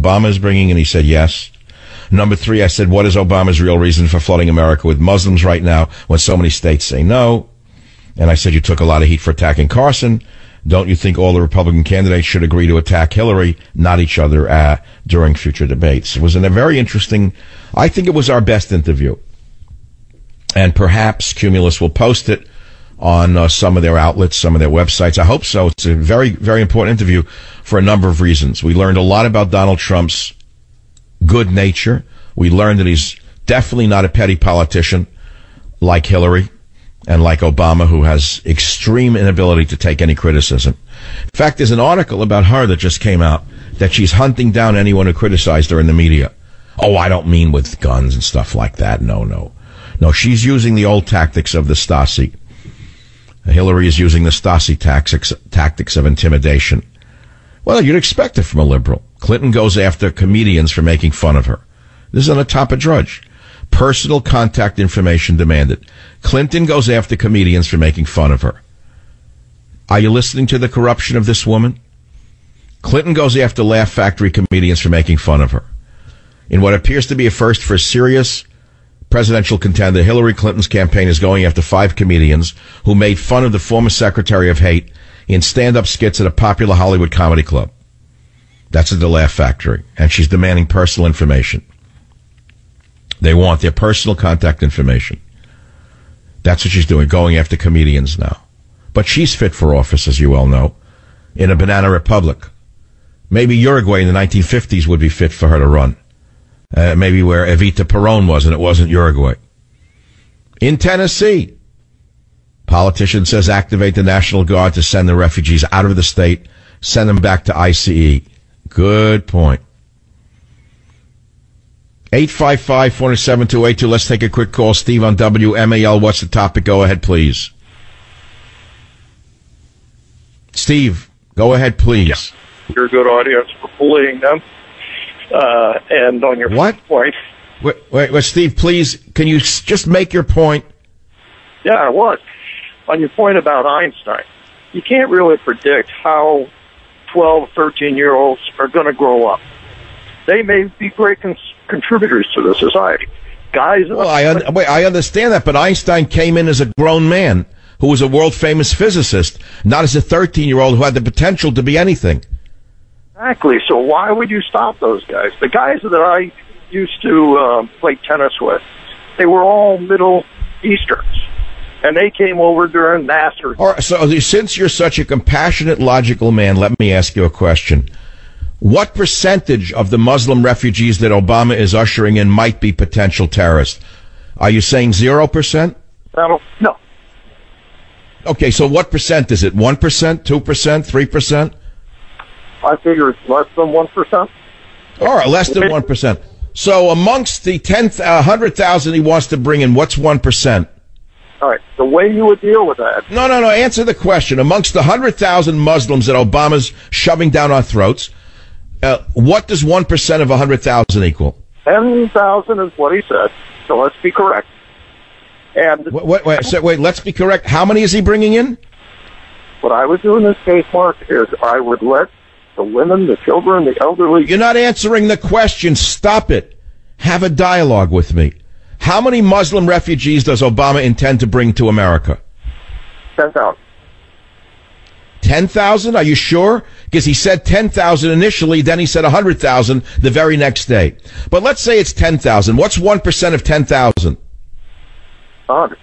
Obama is bringing in? He said yes. Number 3, I said, what is Obama's real reason for flooding America with Muslims right now when so many states say no? And I said, you took a lot of heat for attacking Carson. Don't you think all the Republican candidates should agree to attack Hillary, not each other, during future debates? It was a very interesting, I think it was our best interview. And perhaps Cumulus will post it on some of their outlets, some of their websites. I hope so. It's a very, very important interview for a number of reasons. We learned a lot about Donald Trump's good nature. We learned that he's definitely not a petty politician like Hillary and like Obama, who has extreme inability to take any criticism. In fact, there's an article about her that just came out that she's hunting down anyone who criticized her in the media. Oh, I don't mean with guns and stuff like that. No, she's using the old tactics of the Stasi. Hillary is using the Stasi tactics of intimidation. Well, you'd expect it from a liberal. Clinton goes after comedians for making fun of her. This is on the top of Drudge. Personal contact information demanded. Clinton goes after comedians for making fun of her. Are you listening to the corruption of this woman? Clinton goes after Laugh Factory comedians for making fun of her. In what appears to be a first for a serious presidential contender, Hillary Clinton's campaign is going after 5 comedians who made fun of the former Secretary of Hate in stand-up skits at a popular Hollywood comedy club. That's at the Laugh Factory, and she's demanding personal information. They want their personal contact information. That's what she's doing, going after comedians now. But she's fit for office, as you all know, in a banana republic. Maybe Uruguay in the 1950s would be fit for her to run. Maybe where Evita Perón was, and it wasn't Uruguay. In Tennessee, politician says activate the National Guard to send the refugees out of the state, send them back to ICE. Good point. 855-407-282. Let's take a quick call. Steve on WMAL. What's the topic? Go ahead, please. Steve, go ahead, please. Yeah. You're a good audience for bullying them. And on your point... Wait, Steve, please, can you just make your point? Yeah, I was. On your point about Einstein, you can't really predict how 12, 13-year-olds are going to grow up. They may be great contributors to the society. Guys... Well, I understand that, but Einstein came in as a grown man who was a world-famous physicist, not as a 13-year-old who had the potential to be anything. Exactly. So why would you stop those guys? The guys that I used to play tennis with, they were all Middle Easterns, and they came over during Nasser. All right, so since you're such a compassionate, logical man, let me ask you a question. What percentage of the Muslim refugees that Obama is ushering in might be potential terrorists? Are you saying 0%? No. Okay, so what percent is it? 1%, 2%, 3%? I figure it's less than 1%. All right, less than 1%. So amongst the 100,000 he wants to bring in, what's 1%? All right, the way you would deal with that... No, answer the question. Amongst the 100,000 Muslims that Obama's shoving down our throats, what does 1% of 100,000 equal? 10,000 is what he said, so let's be correct. And wait, let's be correct. How many is he bringing in? What I would do in this case, Mark, is I would let the women, the children, the elderly... You're not answering the question. Stop it. Have a dialogue with me. How many Muslim refugees does Obama intend to bring to America? 10,000. 10,000? Are you sure? Because he said 10,000 initially, then he said 100,000 the very next day. But let's say it's 10,000. What's 1% of 10,000? 100.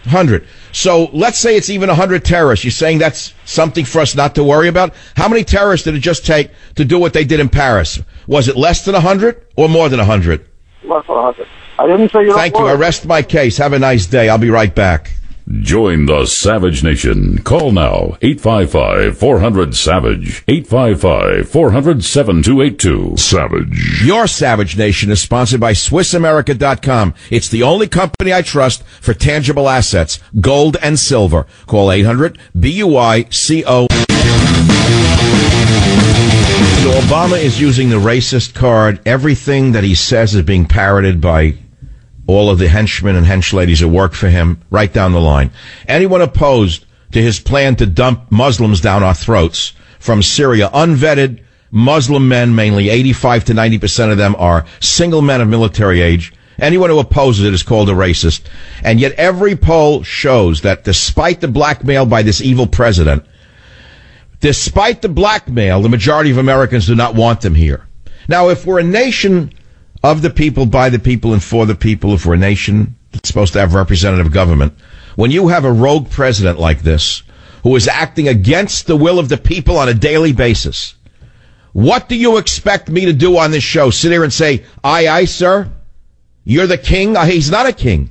100. So let's say it's even 100 terrorists. You're saying that's something for us not to worry about? How many terrorists did it just take to do what they did in Paris? Was it less than 100 or more than 100? Less than 100. I didn't say you don't Thank you. I rest my case. Have a nice day. I'll be right back. Join the Savage Nation. Call now. 855-400-SAVAGE. 855-400-7282. Savage. Your Savage Nation is sponsored by SwissAmerica.com. It's the only company I trust for tangible assets, gold and silver. Call 800-BUICO. So Obama is using the racist card. Everything that he says is being parroted by all of the henchmen and henchladies who work for him, right down the line. Anyone opposed to his plan to dump Muslims down our throats from Syria, unvetted Muslim men, mainly 85 to 90% of them are single men of military age. Anyone who opposes it is called a racist. And yet every poll shows that despite the blackmail by this evil president, despite the blackmail, the majority of Americans do not want them here. Now, if we're a nation of the people, by the people, and for the people, if we're a nation that's supposed to have representative government, when you have a rogue president like this, who is acting against the will of the people on a daily basis, what do you expect me to do on this show? Sit here and say, aye, aye, sir? You're the king? He's not a king.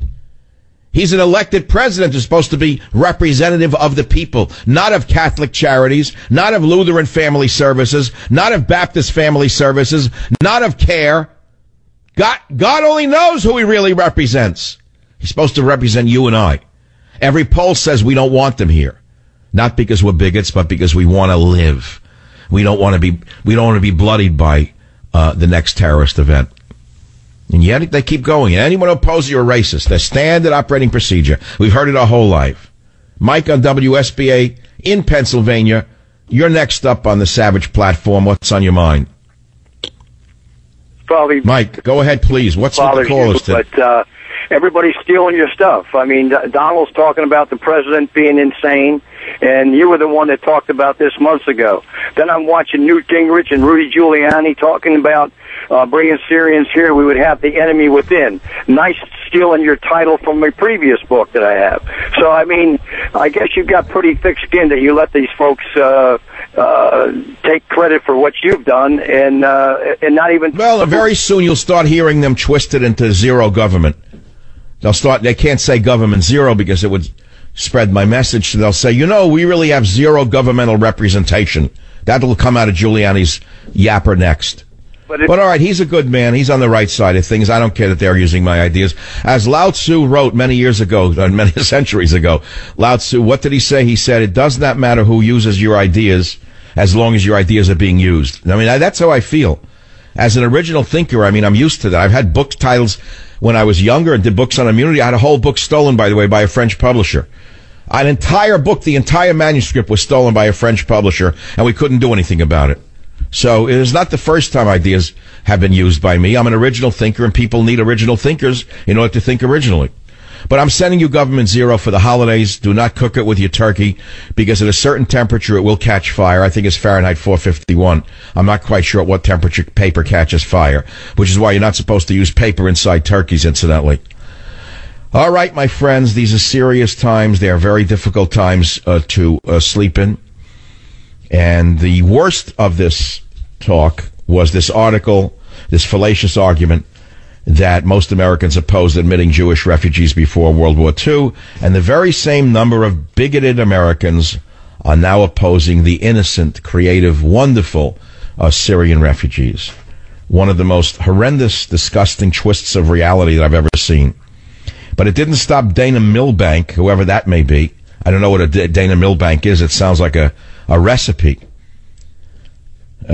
He's an elected president who's supposed to be representative of the people, not of Catholic charities, not of Lutheran family services, not of Baptist family services, not of CARE. God only knows who he really represents. He's supposed to represent you and I. Every poll says we don't want them here. Not because we're bigots, but because we want to live. We don't want to be bloodied by the next terrorist event. And yet they keep going. And anyone who opposes you are racist. Their standard operating procedure. We've heard it our whole life. Mike on WSBA in Pennsylvania. You're next up on the Savage platform. What's on your mind? Probably, Mike, go ahead, please. What's with the callers today? But everybody's stealing your stuff. I mean, Donald's talking about the president being insane, and you were the one that talked about this months ago. Then I'm watching Newt Gingrich and Rudy Giuliani talking about bringing Syrians here. We would have the enemy within. Nice stealing your title from my previous book that I have. So, I mean, I guess you've got pretty thick skin that you let these folks take credit for what you've done and not even... Well, very soon you'll start hearing them twisted into zero government. They can't say government zero because it would spread my message. So they'll say, we really have zero governmental representation. That'll come out of Giuliani's yapper next. But all right, he's a good man. He's on the right side of things. I don't care that they're using my ideas. As Lao Tzu wrote many years ago, many centuries ago, Lao Tzu, what did he say? He said, it does not matter who uses your ideas as long as your ideas are being used. I mean, that's how I feel. As an original thinker, I mean, I'm used to that. I've had book titles when I was younger and did books on immunity. I had a whole book stolen, by the way, by a French publisher. An entire book, the entire manuscript was stolen by a French publisher, and we couldn't do anything about it. So it is not the first time ideas have been used by me. I'm an original thinker, and people need original thinkers in order to think originally. But I'm sending you government zero for the holidays. Do not cook it with your turkey, because at a certain temperature it will catch fire. I think it's Fahrenheit 451. I'm not quite sure at what temperature paper catches fire, which is why you're not supposed to use paper inside turkeys, incidentally. All right, my friends, these are serious times. They are very difficult times to sleep in. And the worst of this talk was this article, this fallacious argument that most Americans opposed admitting Jewish refugees before World War II, and the very same number of bigoted Americans are now opposing the innocent, creative, wonderful Syrian refugees. One of the most horrendous, disgusting twists of reality that I've ever seen. But it didn't stop Dana Milbank, whoever that may be. I don't know what a Dana Milbank is. It sounds like a recipe.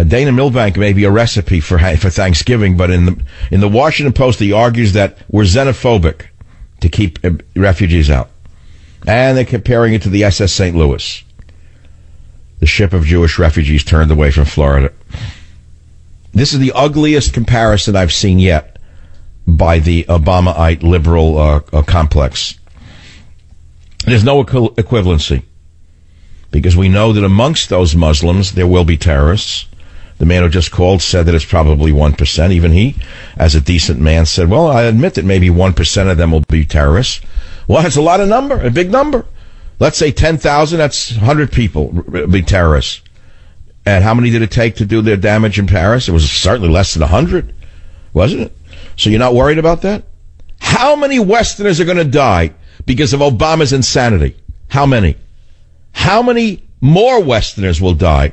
Dana Milbank may be a recipe for Thanksgiving, but in the Washington Post, he argues that we're xenophobic to keep refugees out. And they're comparing it to the SS St. Louis, the ship of Jewish refugees turned away from Florida. This is the ugliest comparison I've seen yet by the Obamaite liberal complex. There's no equivalency, because we know that amongst those Muslims there will be terrorists. The man who just called said that it's probably 1%. Even he, as a decent man, said, well, I admit that maybe 1% of them will be terrorists. Well, that's a big number. Let's say 10,000, that's 100 people be terrorists. And how many did it take to do their damage in Paris? It was certainly less than 100, wasn't it? So you're not worried about that? How many Westerners are going to die because of Obama's insanity? How many? How many more Westerners will die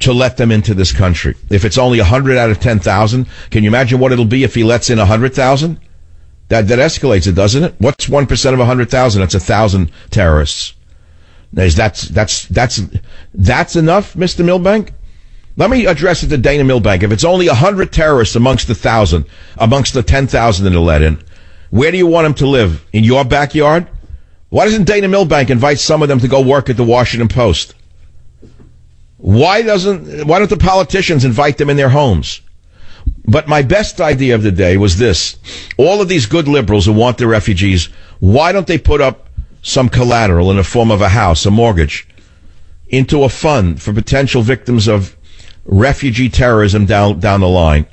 to let them into this country? If it's only 100 out of 10,000, can you imagine what it'll be if he lets in 100,000? That escalates it, doesn't it? What's 1% of 100,000? That's 1,000 terrorists. That's enough, Mr. Milbank? Let me address it to Dana Milbank. If it's only 100 terrorists amongst the 1,000, amongst the 10,000 that are let in, where do you want them to live? In your backyard? Why doesn't Dana Milbank invite some of them to go work at the Washington Post? Why don't the politicians invite them in their homes? But my best idea of the day was this. All of these good liberals who want the refugees, why don't they put up some collateral in the form of a house, a mortgage, into a fund for potential victims of refugee terrorism down the line?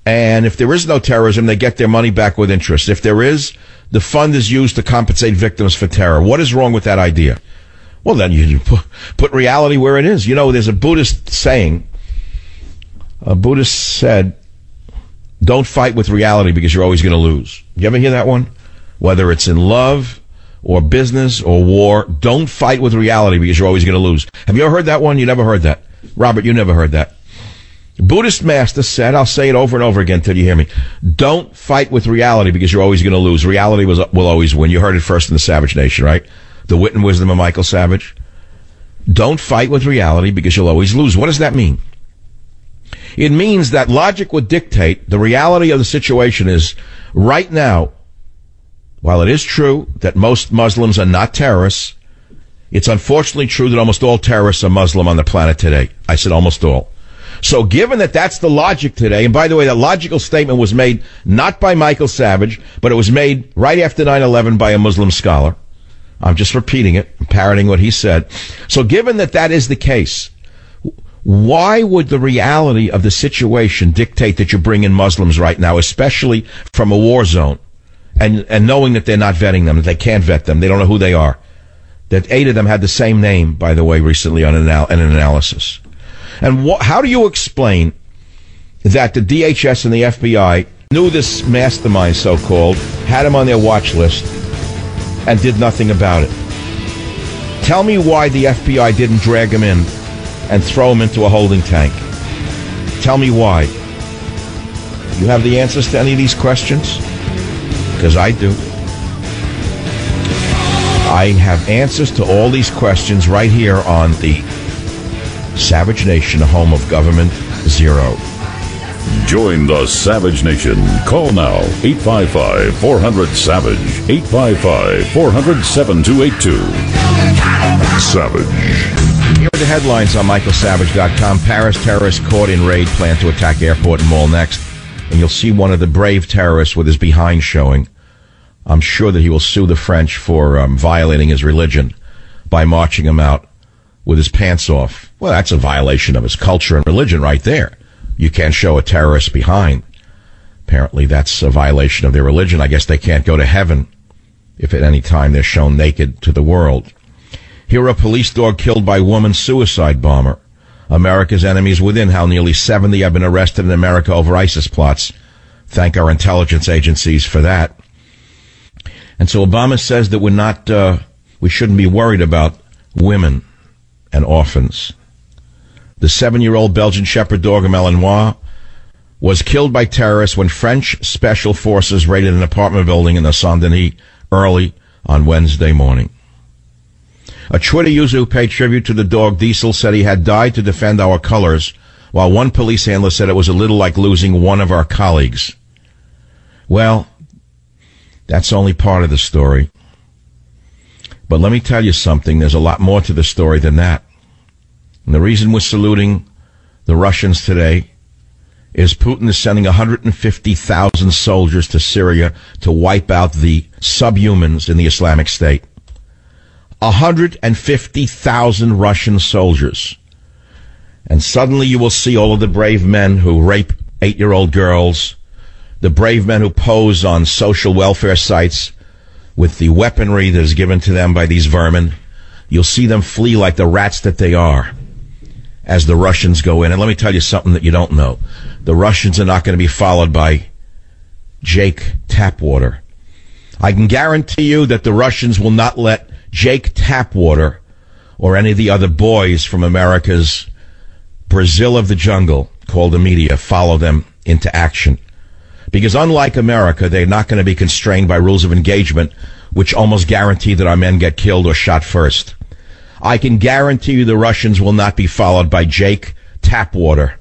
And if there is no terrorism, they get their money back with interest. If there is, the fund is used to compensate victims for terror. What is wrong with that idea? Well, then you put reality where it is. You know, there's a Buddhist saying. A Buddhist said, don't fight with reality because you're always going to lose. You ever hear that one? Whether it's in love or business or war, don't fight with reality because you're always going to lose. Have you ever heard that one? You never heard that. Robert, you never heard that. Buddhist master said, I'll say it over and over again till you hear me, don't fight with reality because you're always going to lose. Reality will always win. You heard it first in the Savage Nation, right? The wit and wisdom of Michael Savage. Don't fight with reality because you'll always lose. What does that mean? It means that logic would dictate the reality of the situation is right now, while it is true that most Muslims are not terrorists, it's unfortunately true that almost all terrorists are Muslim on the planet today. I said almost all. So given that that's the logic today, and by the way, that logical statement was made not by Michael Savage, but it was made right after 9/11 by a Muslim scholar. I'm just repeating it, parroting what he said. So given that that is the case, why would the reality of the situation dictate that you bring in Muslims right now, especially from a war zone, and knowing that they're not vetting them, that they can't vet them, they don't know who they are, that 8 of them had the same name, by the way, recently on an analysis. And how do you explain that the DHS and the FBI knew this mastermind, so-called, had him on their watch list, and did nothing about it? Tell me why the FBI didn't drag him in and throw him into a holding tank. Tell me why. You have the answers to any of these questions? Because I do. I have answers to all these questions right here on the Savage Nation, home of Government Zero. Join the Savage Nation. Call now, 855-400-SAVAGE, 855-400-7282. Savage. Here are the headlines on michaelsavage.com. Paris terrorist caught in raid, plan to attack airport and mall next. And you'll see one of the brave terrorists with his behind showing. I'm sure that he will sue the French for violating his religion by marching him out with his pants off. Well, that's a violation of his culture and religion right there. You can't show a terrorist behind. Apparently that's a violation of their religion. I guess they can't go to heaven if at any time they're shown naked to the world. Here, a police dog killed by woman suicide bomber. America's enemies within, how nearly 70 have been arrested in America over ISIS plots. Thank our intelligence agencies for that. And so Obama says that we shouldn't be worried about women and orphans. The 7-year-old Belgian shepherd dog Malinois was killed by terrorists when French special forces raided an apartment building in the Saint-Denis early on Wednesday morning. A Twitter user who paid tribute to the dog Diesel said he had died to defend our colors, while one police handler said it was a little like losing one of our colleagues. Well, that's only part of the story. But let me tell you something. There's a lot more to the story than that. And the reason we're saluting the Russians today is Putin is sending 150,000 soldiers to Syria to wipe out the subhumans in the Islamic State. 150,000 Russian soldiers. And suddenly you will see all of the brave men who rape 8-year-old girls, the brave men who pose on social welfare sites with the weaponry that is given to them by these vermin. You'll see them flee like the rats that they are as the Russians go in. And let me tell you something that you don't know. The Russians are not going to be followed by Jake Tapwater. I can guarantee you that the Russians will not let Jake Tapwater or any of the other boys from America's Brazil of the jungle, called the media, follow them into action. Because unlike America, they're not going to be constrained by rules of engagement, which almost guarantee that our men get killed or shot first. I can guarantee you the Russians will not be followed by Jake Tapwater.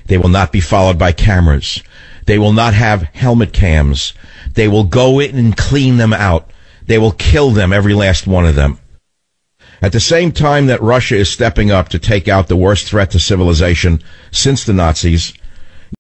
They will not be followed by cameras. They will not have helmet cams. They will go in and clean them out. They will kill them, every last one of them. At the same time that Russia is stepping up to take out the worst threat to civilization since the Nazis,